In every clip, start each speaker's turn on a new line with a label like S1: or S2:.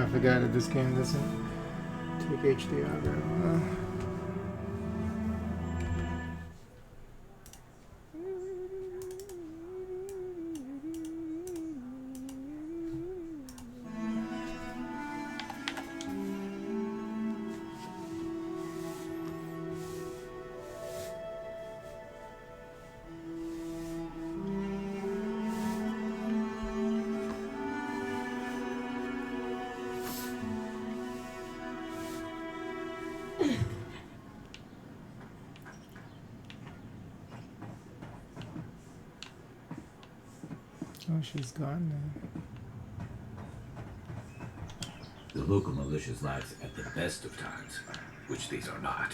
S1: I forgot that this game doesn't take HDR very well. Oh, she's gone now.
S2: The local militia's lives at the best of times, which these are not.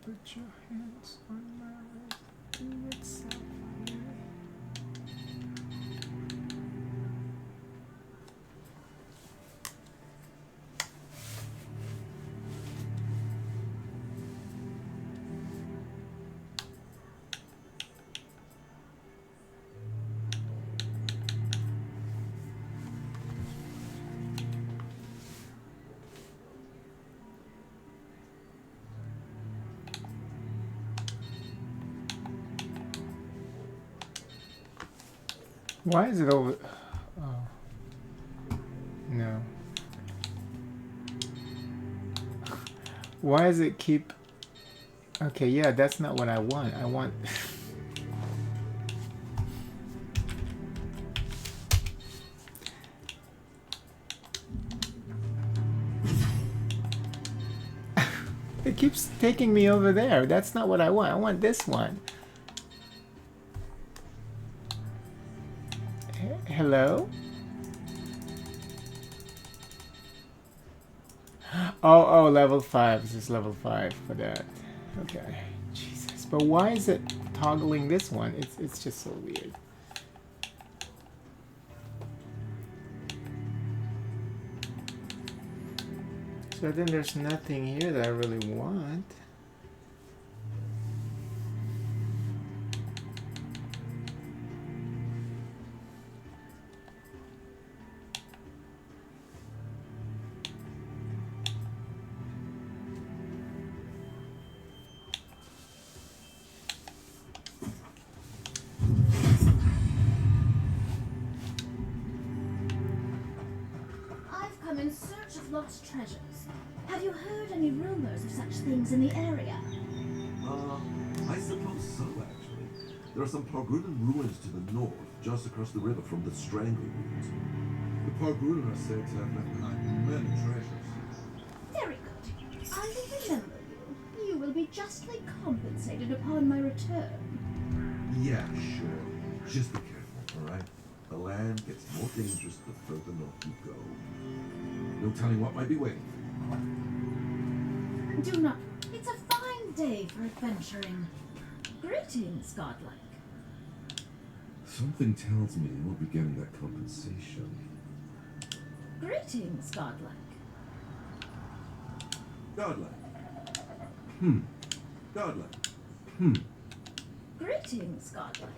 S2: Put your hands on my waist, do it softly. Why is it over? Oh. No. Why does it keep... Okay, yeah, that's not what I want. I want... It keeps taking me over there. That's not what I want. I want this one. Hello? Oh, level 5. This is level 5 for that. Okay. Jesus. But why is it toggling this one? It's just so weird. So then there's nothing here that I really want.
S3: Lost treasures. Have you heard any rumors of such things in the area?
S4: I suppose so, actually. There are some Pargrunan ruins to the north, just across the river from the Stranglewood. The Pargrunan are said to have left behind many treasures.
S3: Very good. I will remember you. You will be justly compensated upon my return.
S4: Yeah, sure. Just be careful, alright? The land gets more dangerous the further north you go. No telling what might be waiting for you.
S3: Do not. It's a fine day for adventuring. Greetings, godlike.
S4: Something tells me you won't be getting that compensation.
S3: Greetings, godlike.
S4: Godlike. Godlike.
S3: Greetings, godlike.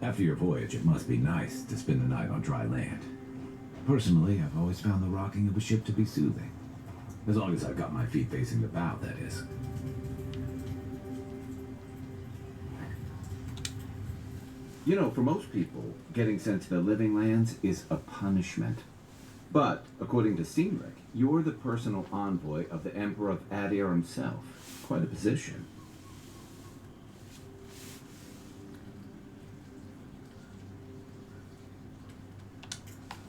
S5: After your voyage, it must be nice to spend the night on dry land. Personally, I've always found the rocking of a ship to be soothing. As long as I've got my feet facing the bow, that is. You know, for most people, getting sent to the living lands is a punishment. But, according to Steamrick, you're the personal envoy of the Emperor of Adir himself. Quite a position.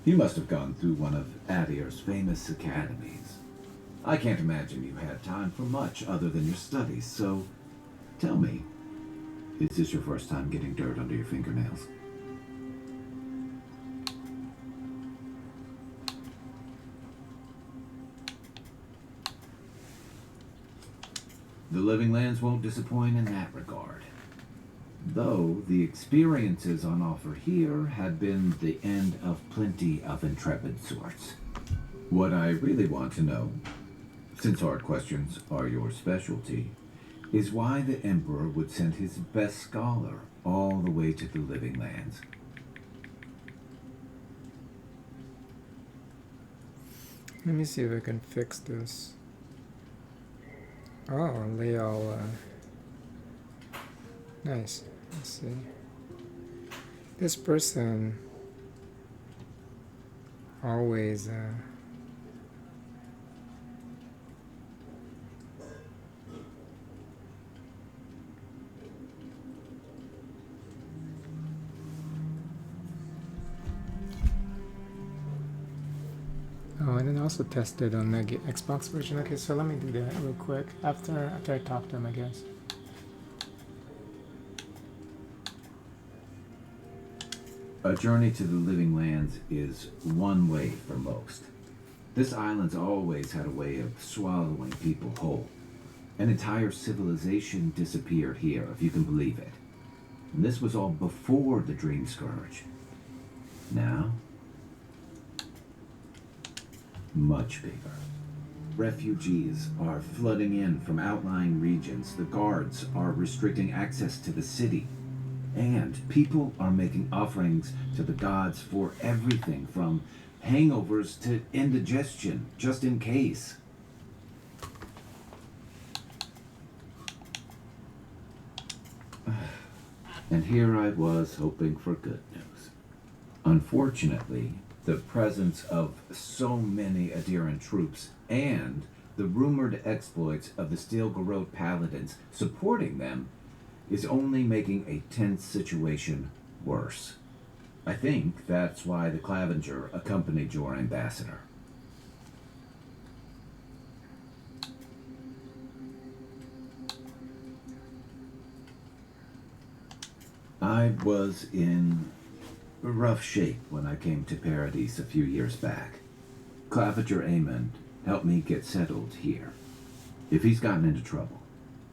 S5: You must have gone through one of Adir's famous academies. I can't imagine you had time for much other than your studies, so tell me, is this your first time getting dirt under your fingernails? The Living Lands won't disappoint in that regard. Though the experiences on offer here had been the end of plenty of intrepid sorts. What I really want to know, since hard questions are your specialty, is why the Emperor would send his best scholar all the way to the Living Lands.
S2: Let me see if I can fix this. Oh, they all nice. Let's see. This person always oh, and then also tested on the Xbox version. Okay, so let me do that real quick after I talk to him, I guess.
S5: A journey to the Living Lands is one way for most. This island's always had a way of swallowing people whole. An entire civilization disappeared here, if you can believe it. And this was all before the Dream Scourge. Now, much bigger. Refugees are flooding in from outlying regions. The guards are restricting access to the city. And people are making offerings to the gods for everything from hangovers to indigestion, just in case. And here I was hoping for good news. Unfortunately, the presence of so many Adiran troops and the rumored exploits of the Stilgarrote paladins supporting them is only making a tense situation worse. I think that's why the Clavenger accompanied your ambassador. I was in rough shape when I came to Paradise a few years back. Clavenger Amond helped me get settled here. If he's gotten into trouble,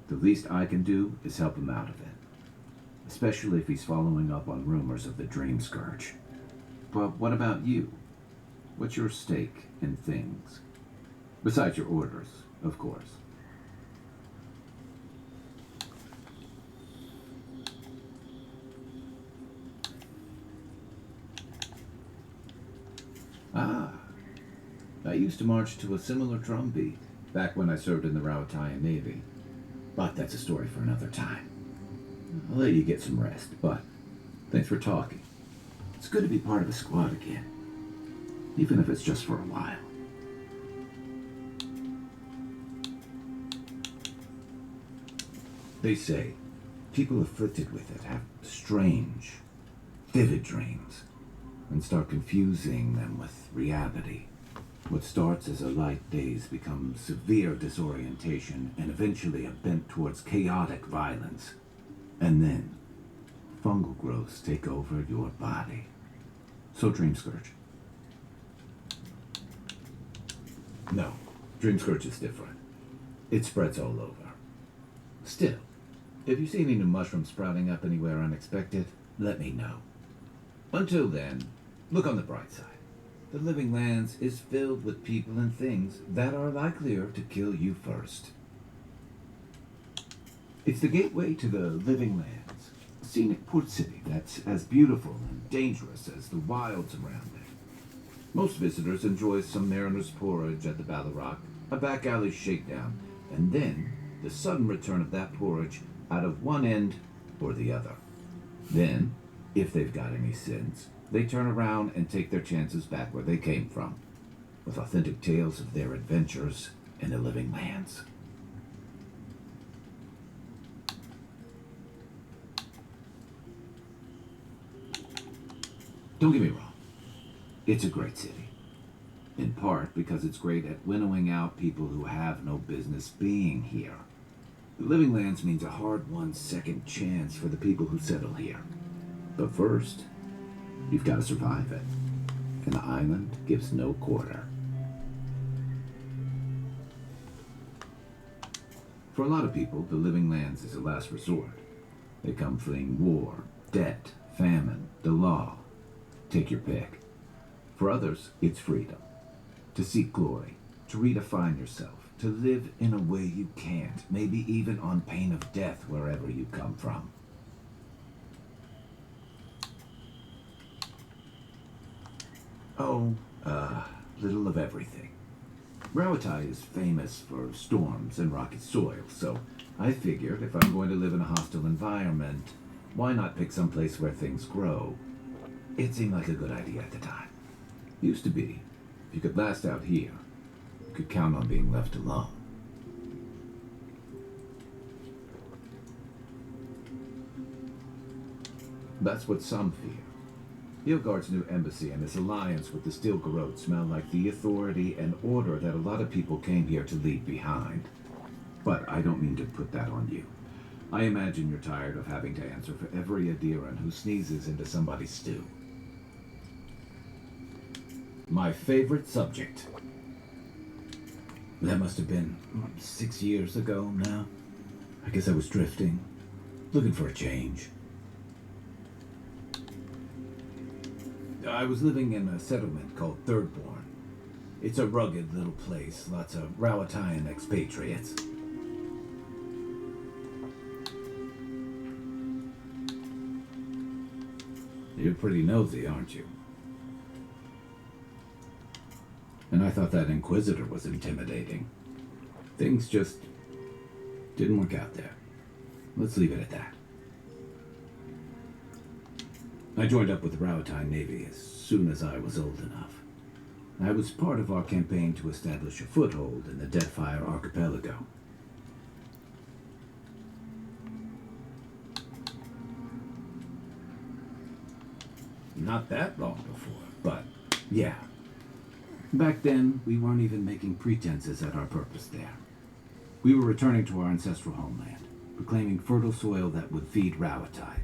S5: the least I can do is help him out of it. Especially if he's following up on rumors of the Dream Scourge. But what about you? What's your stake in things? Besides your orders, of course. Ah, I used to march to a similar drumbeat back when I served in the Rawatayan Navy. But that's a story for another time. I'll let you get some rest, but thanks for talking. It's good to be part of a squad again, even if it's just for a while. They say people afflicted with it have strange, vivid dreams and start confusing them with reality. What starts as a light daze becomes severe disorientation and eventually a bent towards chaotic violence. And then, fungal growths take over your body. So Dream Scourge. No, Dream Scourge is different. It spreads all over. Still, if you see any new mushrooms sprouting up anywhere unexpected, let me know. Until then, look on the bright side. The Living Lands is filled with people and things that are likelier to kill you first. It's the gateway to the Living Lands, scenic port city that's as beautiful and dangerous as the wilds around it. Most visitors enjoy some mariner's porridge at the Battle Rock, a back alley shakedown, and then the sudden return of that porridge out of one end or the other. Then, if they've got any sins, they turn around and take their chances back where they came from, with authentic tales of their adventures in the living lands. Don't get me wrong, it's a great city. In part because it's great at winnowing out people who have no business being here. The living lands means a hard-won second chance for the people who settle here. But first, you've got to survive it. And the island gives no quarter. For a lot of people, the living lands is a last resort. They come fleeing war, debt, famine, the law. Take your pick. For others, it's freedom. To seek glory, to redefine yourself, to live in a way you can't, maybe even on pain of death wherever you come from. Oh, little of everything. Rawatai is famous for storms and rocky soil, so I figured if I'm going to live in a hostile environment, why not pick some place where things grow? It seemed like a good idea at the time. Used to be. If you could last out here, you could count on being left alone. That's what some fear. Hilgard's new embassy and his alliance with the Stilgarrote smell like the authority and order that a lot of people came here to leave behind. But I don't mean to put that on you. I imagine you're tired of having to answer for every Adiran who sneezes into somebody's stew. My favorite subject. That must have been 6 years ago now. I guess I was drifting, looking for a change. I was living in a settlement called Thirdborn. It's a rugged little place, lots of Rawatayan expatriates. You're pretty nosy, aren't you? And I thought that Inquisitor was intimidating. Things just didn't work out there. Let's leave it at that. I joined up with the Rawatayan Navy as soon as I was old enough. I was part of our campaign to establish a foothold in the Deathfire Archipelago. Not that long before, but yeah. Back then, we weren't even making pretenses at our purpose there. We were returning to our ancestral homeland, reclaiming fertile soil that would feed Rawatai.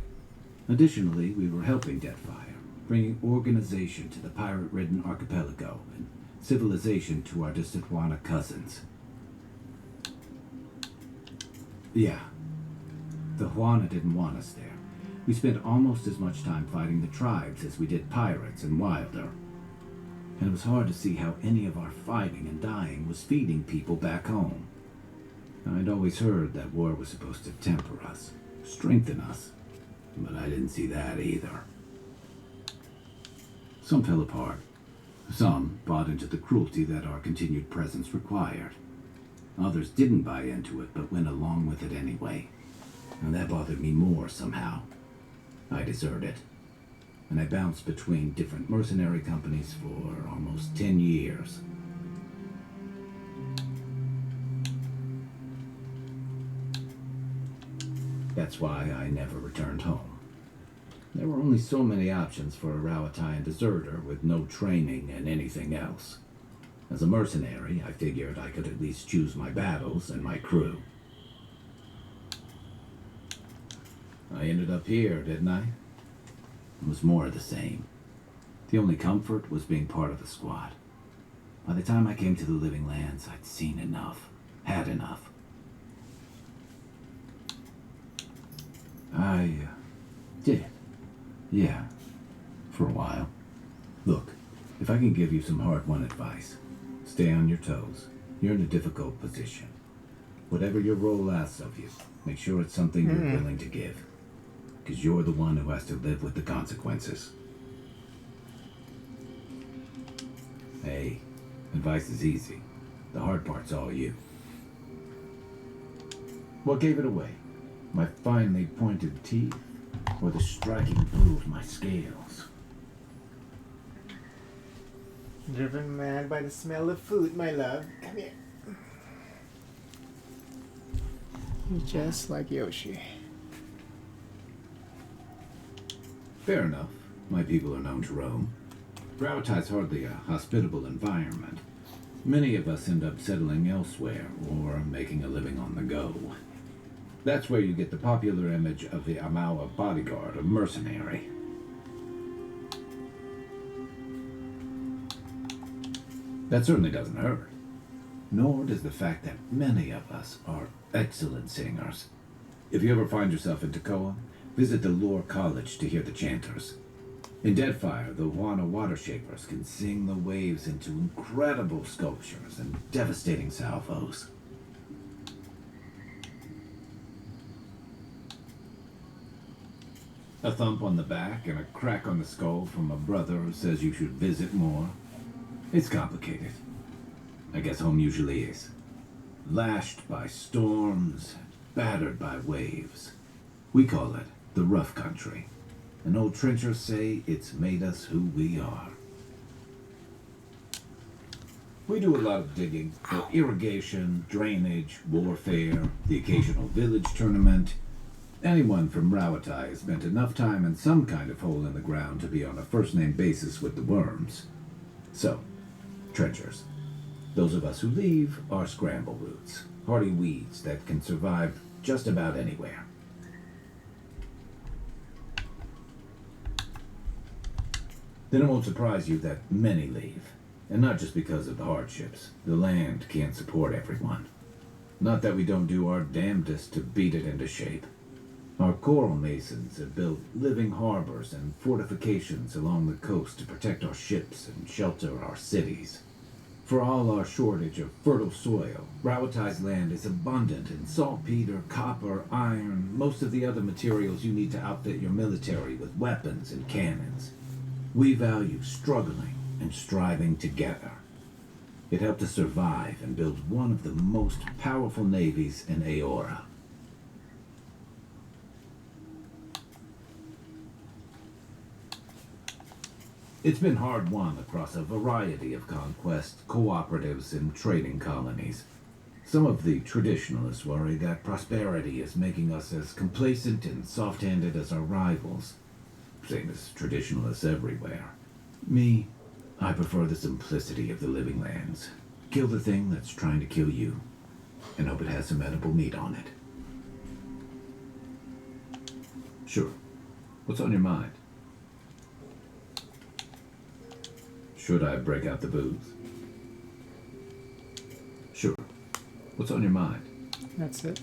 S5: Additionally, we were helping Deathfire, bringing organization to the pirate-ridden archipelago and civilization to our distant Wana cousins. Yeah, the Wana didn't want us there. We spent almost as much time fighting the tribes as we did pirates and Wilder. And it was hard to see how any of our fighting and dying was feeding people back home. I'd always heard that war was supposed to temper us, strengthen us, but I didn't see that either. Some fell apart. Some bought into the cruelty that our continued presence required. Others didn't buy into it, but went along with it anyway. And that bothered me more somehow. I deserted. And I bounced between different mercenary companies for almost 10 years. That's why I never returned home. There were only so many options for a Rawatayan deserter with no training and anything else. As a mercenary, I figured I could at least choose my battles and my crew. I ended up here, didn't I? It was more of the same. The only comfort was being part of a squad. By the time I came to the Living Lands, I'd seen enough, had enough. I did. Yeah, for a while. Look, if I can give you some hard-won advice, stay on your toes. You're in a difficult position. Whatever your role asks of you, make sure it's something you're willing to give. because you're the one who has to live with the consequences. Hey, advice is easy. The hard part's all you. What gave it away? My finely pointed teeth, or the striking blue of my scales?
S2: Driven mad by the smell of food, my love. Come here. You're just like Yoshi.
S5: Fair enough. My people are known to roam. Rawatai's hardly a hospitable environment. Many of us end up settling elsewhere or making a living on the go. That's where you get the popular image of the Amawa bodyguard or mercenary. That certainly doesn't hurt. Nor does the fact that many of us are excellent singers. If you ever find yourself in Toccoa, visit the Lore College to hear the chanters. In Deadfire, the Wana Water Shapers can sing the waves into incredible sculptures and devastating salvos. A thump on the back and a crack on the skull from a brother who says you should visit more. It's complicated. I guess home usually is. Lashed by storms, battered by waves. We call it the rough country. And old trenchers say it's made us who we are. We do a lot of digging for irrigation, drainage, warfare, the occasional village tournament. Anyone from Rawatai has spent enough time in some kind of hole in the ground to be on a first-name basis with the worms. So, trenchers. Those of us who leave are scramble roots, hardy weeds that can survive just about anywhere. Then it won't surprise you that many leave, and not just because of the hardships. The land can't support everyone. Not that we don't do our damnedest to beat it into shape. Our coral masons have built living harbors and fortifications along the coast to protect our ships and shelter our cities. For all our shortage of fertile soil, Rawatai's land is abundant in saltpeter, copper, iron, most of the other materials you need to outfit your military with weapons and cannons. We value struggling and striving together. It helped us survive and build one of the most powerful navies in Aora. It's been hard won across a variety of conquests, cooperatives, and trading colonies. Some of the traditionalists worry that prosperity is making us as complacent and soft-handed as our rivals. Same as traditionalists everywhere. Me, I prefer the simplicity of the living lands. Kill the thing that's trying to kill you, and hope it has some edible meat on it. Sure. What's on your mind? Should I break out the booze? Sure. What's on your mind?
S2: That's it.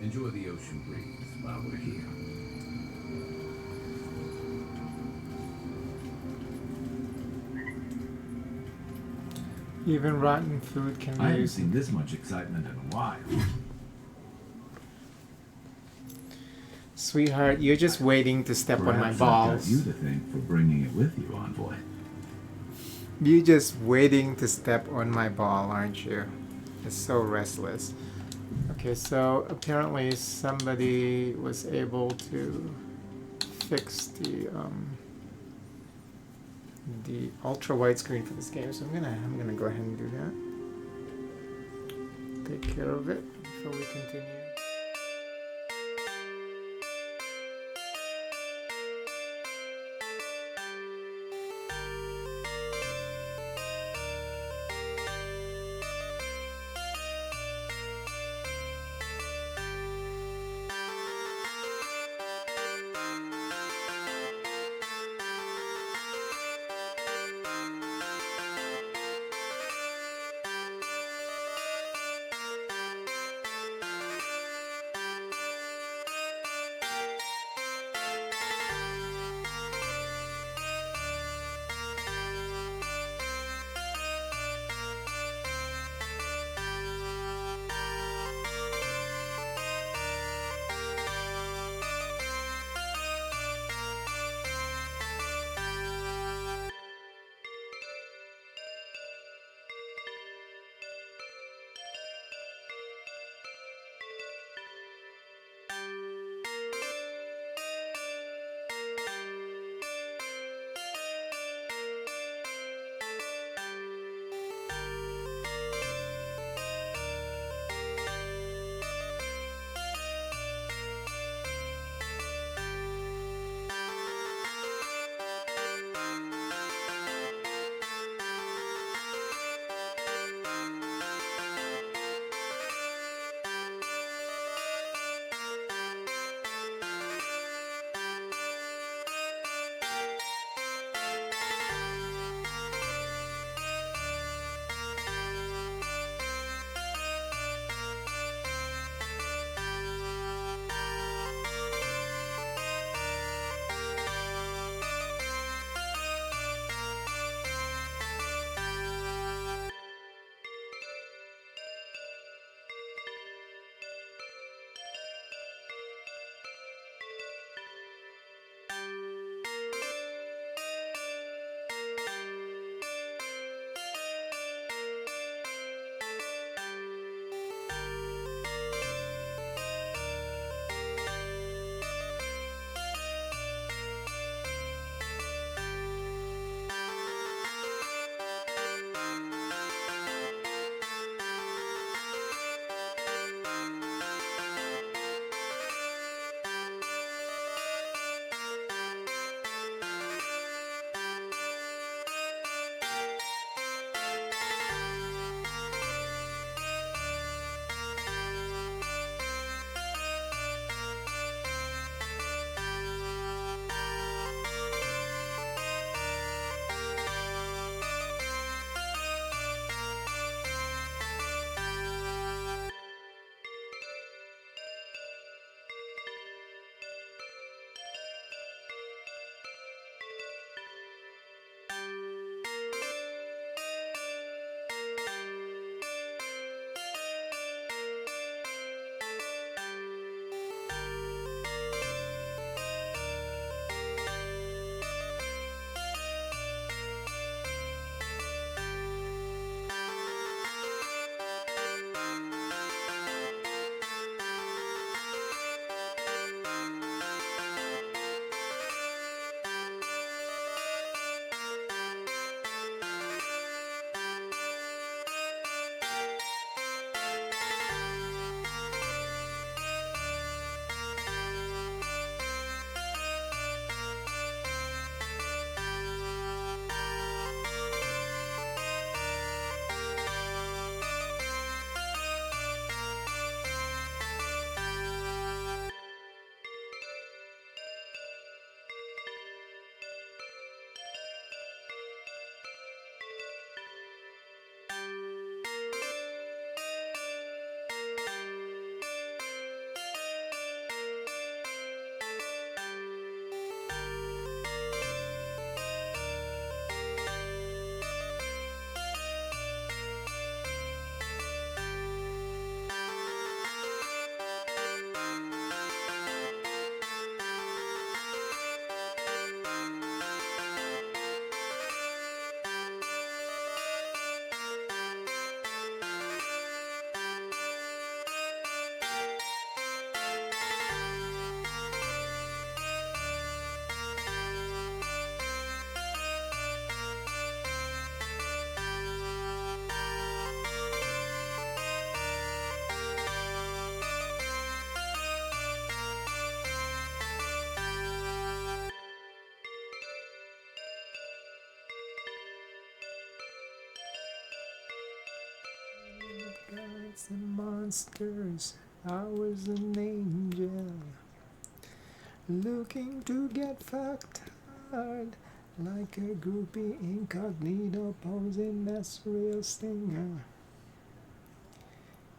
S5: Enjoy the ocean breeze while we're here.
S2: Even rotten food can be
S5: I haven't
S2: used.
S5: seen this much excitement in a while.
S2: Sweetheart, you're just waiting to step on my
S5: Perhaps I've got
S2: balls.
S5: you to thank for bringing it with you, Envoy.
S2: You're just waiting to step on my ball, aren't you? It's so restless. Okay, so apparently somebody was able to fix the ultra widescreen for this game, so I'm gonna go ahead and do that. Take care of it before we continue. Gods and monsters, I was an angel, looking to get fucked hard, like a groupie incognito posing as real stinger.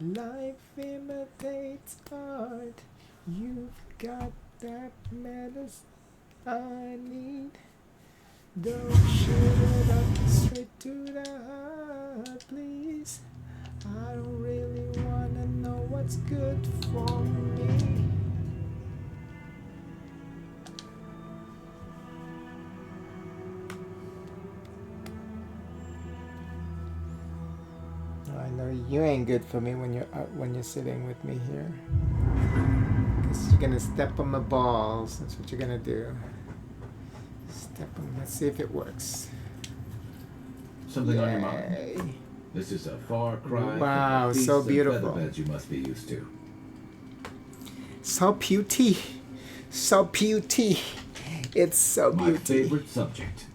S2: Life imitates art, you've got that medicine I need. Don't shoot it up straight to the heart, please. I don't really wanna know what's good for me. I know you ain't good for me when you're sitting with me here. 'Cause you're gonna step on my balls. That's what you're gonna do. Step on. Let's see if it works.
S5: Something on your mind?
S2: Yay.
S5: This is a far cry
S2: Wow,
S5: from the
S2: so
S5: feasts and
S2: beautiful.
S5: featherbeds you must be used to.
S2: So beauty. So beauty. It's so
S5: My
S2: beauty.
S5: favorite subject.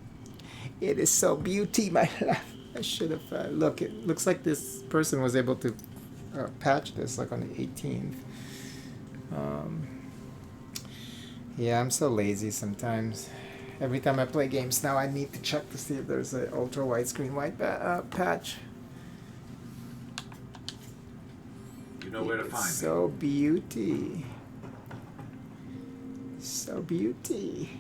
S2: It is so beauty, my love. I should have look. It looks like this person was able to patch this like on the 18th. Yeah, I'm so lazy sometimes. Every time I play games now, I need to check to see if there's an ultra widescreen white patch.
S5: You know where to find me.
S2: So beauty. So beauty.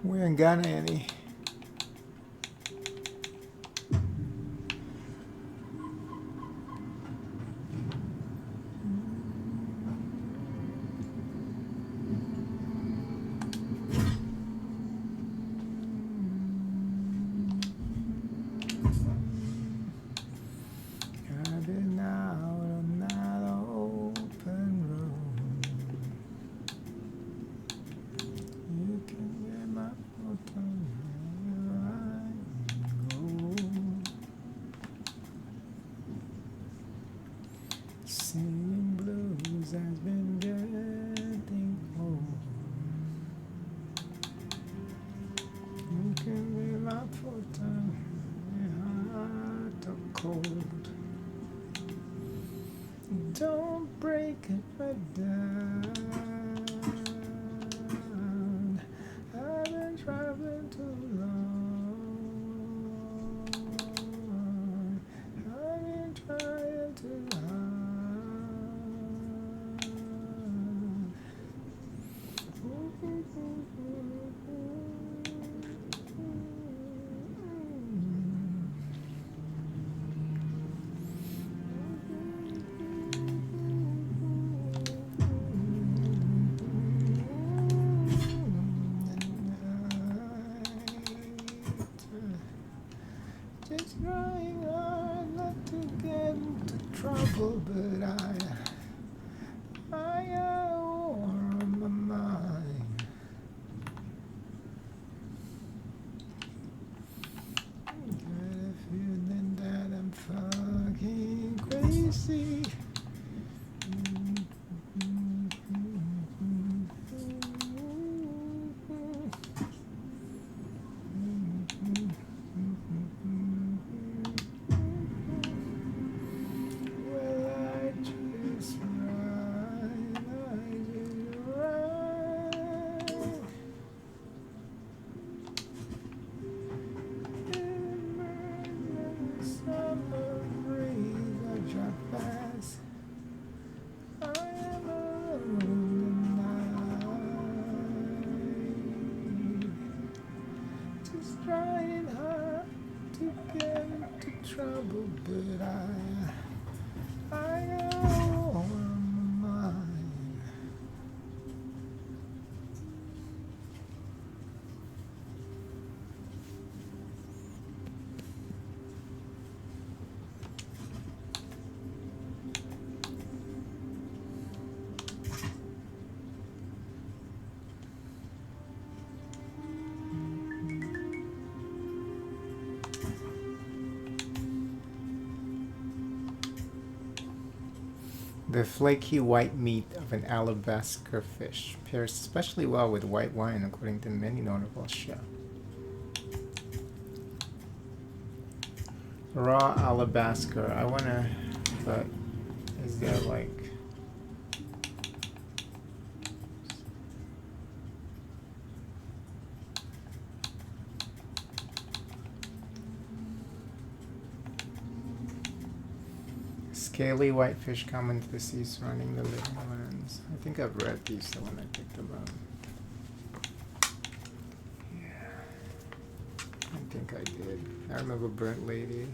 S2: We ain't got any. I've been out on that open road. You can get my photo wherever I go. Singing blues has been getting old. You can be my photo, my heart of cold. Don't break it, my down. I've been traveling too long. I've been trying too just trying hard not to get into trouble, but I got war on my mind. Got a feeling that I'm fucking crazy. Well, I just ride, in the summer breeze, I drive fast. I am alone tonight, just trying hard to get into trouble, but I got on my mind. The flaky white meat of an alabaster fish pairs especially well with white wine, according to many notable chefs. Raw alabaster. I wanna, but is there like? Scaly white fish common to the sea surrounding the living lands. I think I've read these the when I picked them up. Yeah. I think I did. I remember Burnt Lady.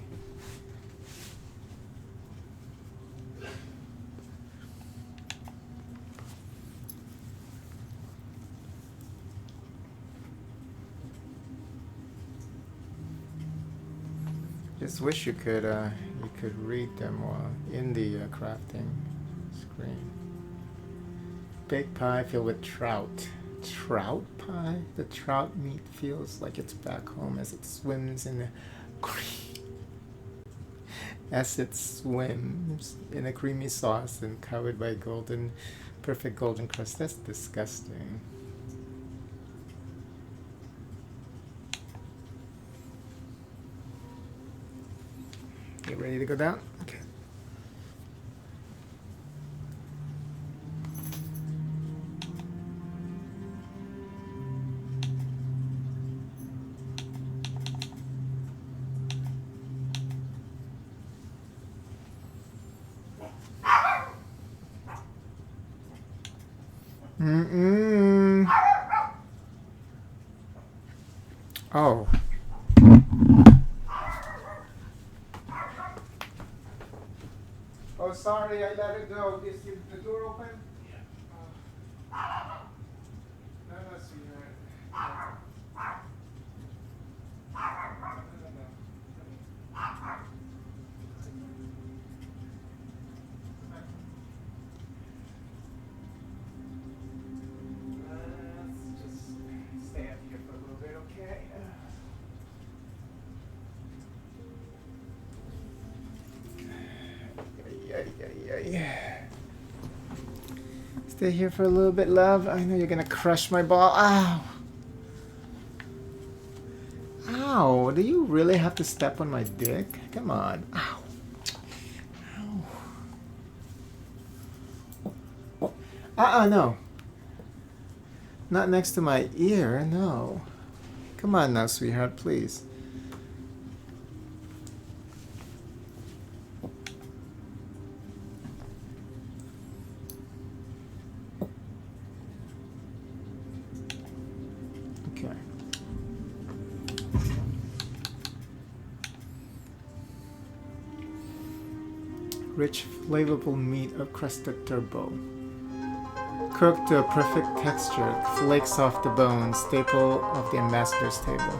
S2: Just wish you could read them while in the crafting screen. Baked pie filled with trout. Trout pie? The trout meat feels like it's back home as it swims in a creamy sauce and covered by perfect golden crust. That's disgusting. Get ready to go down? Okay. Oh. Oh, sorry, I let it go. Is the door open? Yeah. No, sweetheart. Let's just stay up here for a little bit, okay? Yeah. Stay here for a little bit, love. I know you're gonna crush my ball. Ow! Ow! Do you really have to step on my dick? Come on. Ow. Ow. No. Not next to my ear, no. Come on now, sweetheart, please. Okay. Rich, flavorful meat of crusted turbo. Cooked to a perfect texture, flakes off the bone, staple of the ambassador's table.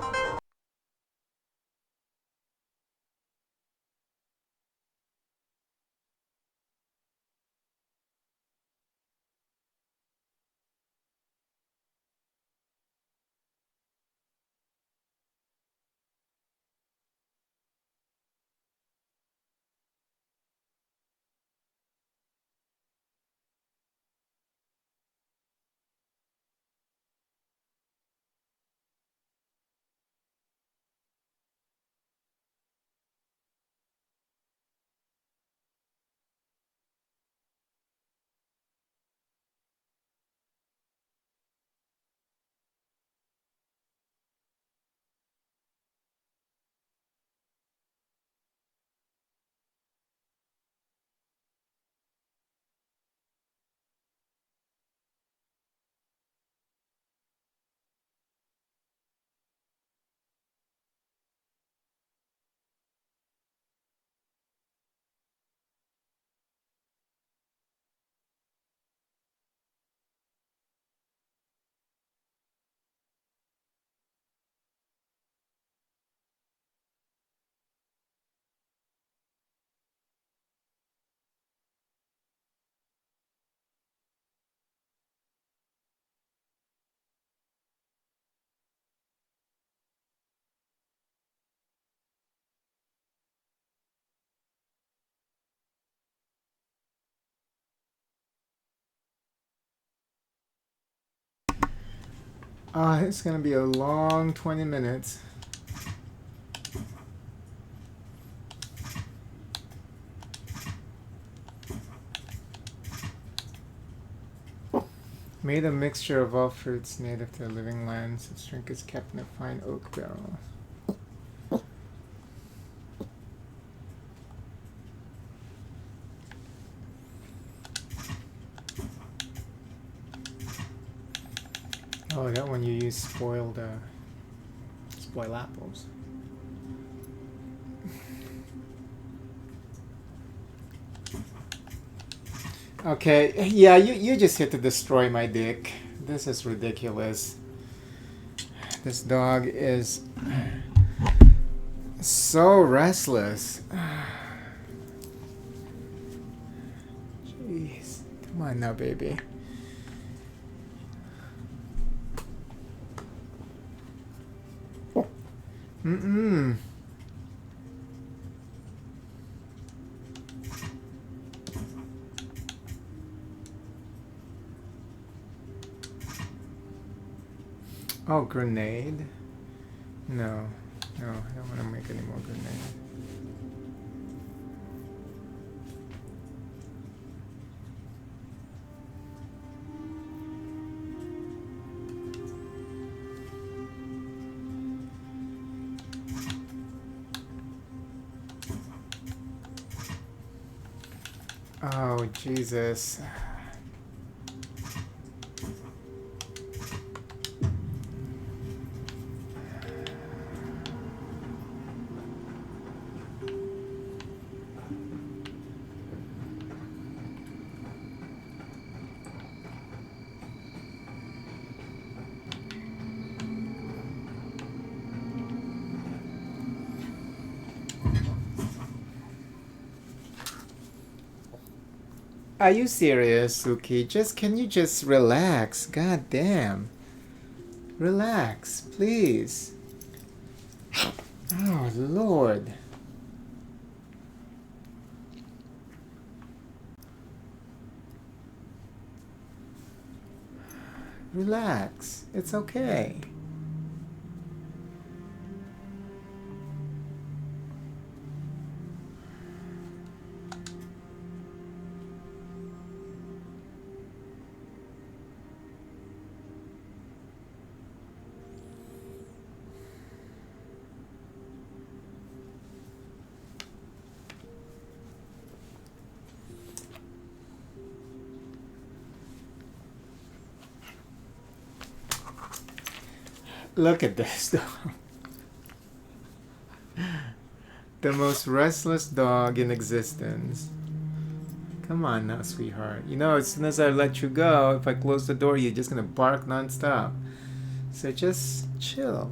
S2: It's gonna be a long 20 minutes. Made a mixture of all fruits native to the living lands. Its drink is kept in a fine oak barrel. Oh, that one you use spoiled apples. Okay, yeah, you just hit to destroy my dick. This is ridiculous. This dog is so restless. Jeez, come on now, baby. Mm-mm. Oh, grenade? No, I don't want to make any more grenade. Oh, Jesus. Are you serious, Suki? Can you just relax? God damn. Relax, please. Oh, Lord. Relax. It's okay. Look at this dog. The most restless dog in existence. Come on now, sweetheart. You know, as soon as I let you go, if I close the door, you're just gonna bark nonstop. So just chill.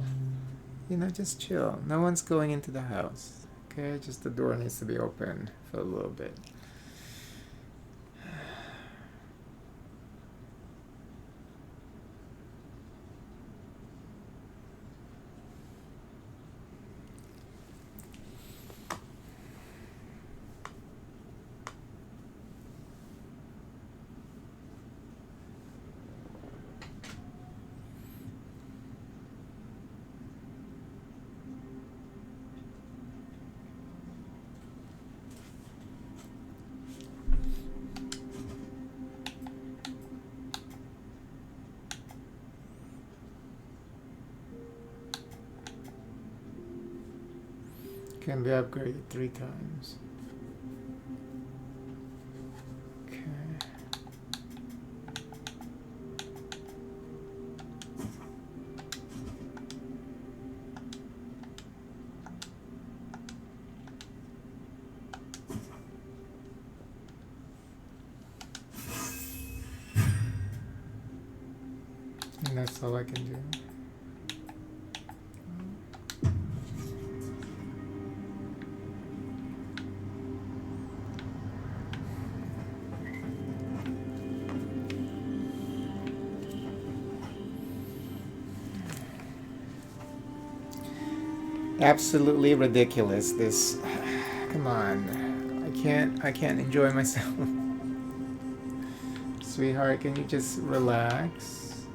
S2: You know, just chill. No one's going into the house. Okay? Just the door needs to be open for a little bit. Can be upgraded 3 times. Okay. And that's all I can do. Absolutely ridiculous. This, come on, I can't enjoy myself. Sweetheart, can you just relax?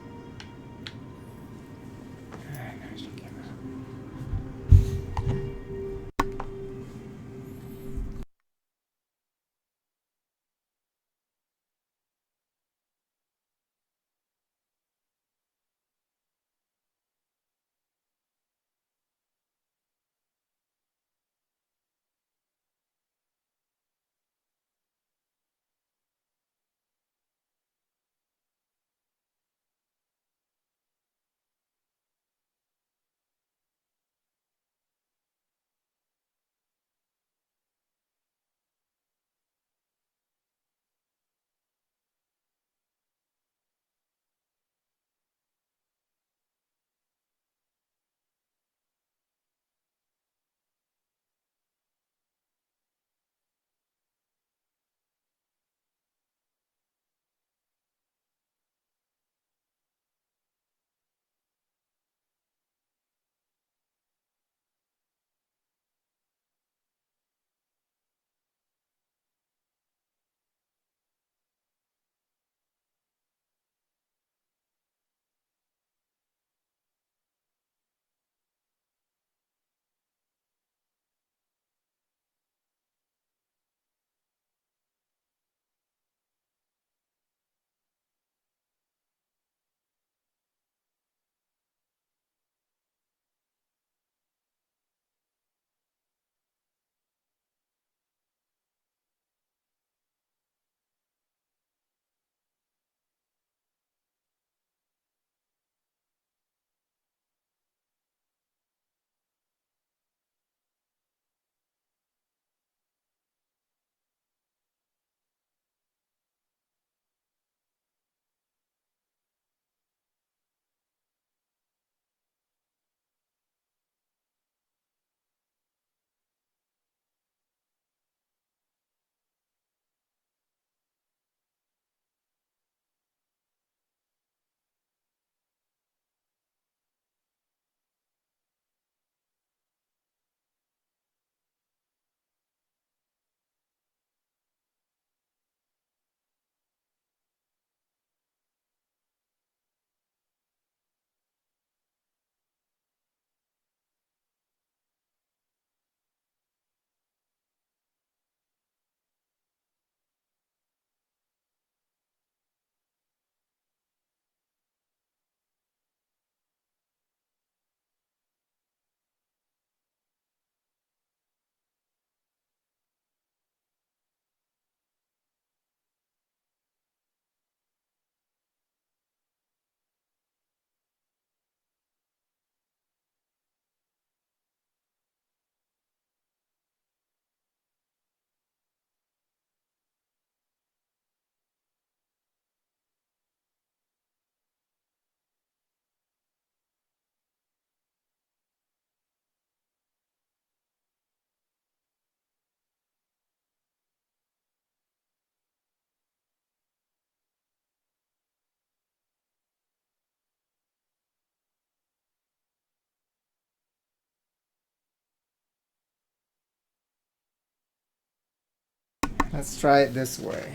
S2: Let's try it this way.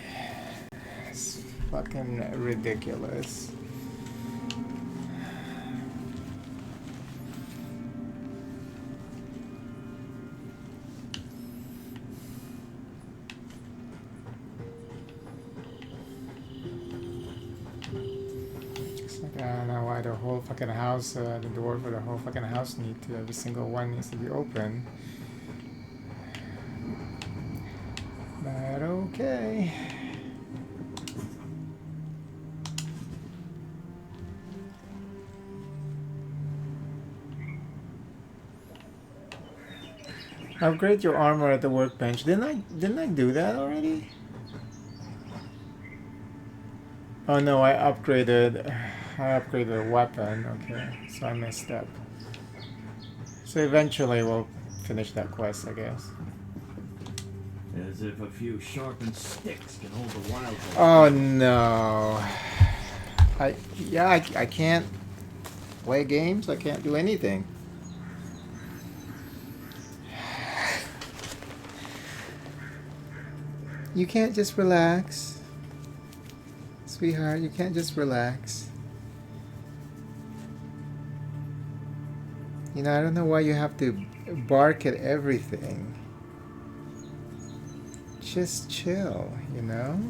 S2: It's fucking ridiculous. I don't know why the whole fucking house, the door for the whole fucking house every single one needs to be open. But okay. Upgrade your armor at the workbench. Didn't I do that already? Oh no, I upgraded a weapon. Okay, so I messed up. So eventually we'll finish that quest, I guess.
S6: As if a few sharpened sticks can hold the wild.
S2: Oh no. I can't play games. I can't do anything. You can't just relax. Sweetheart, you can't just relax. You know, I don't know why you have to bark at everything. Just chill, you know?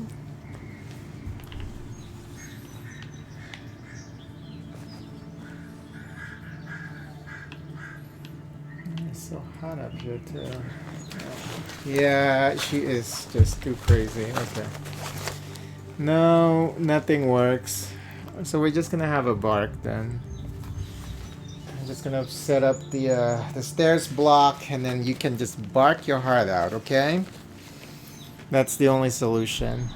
S2: It's so hot up here too. Yeah, she is just too crazy. Okay. No, nothing works. So we're just gonna have a bark then. I'm just gonna set up the stairs block, and then you can just bark your heart out, okay? That's the only solution.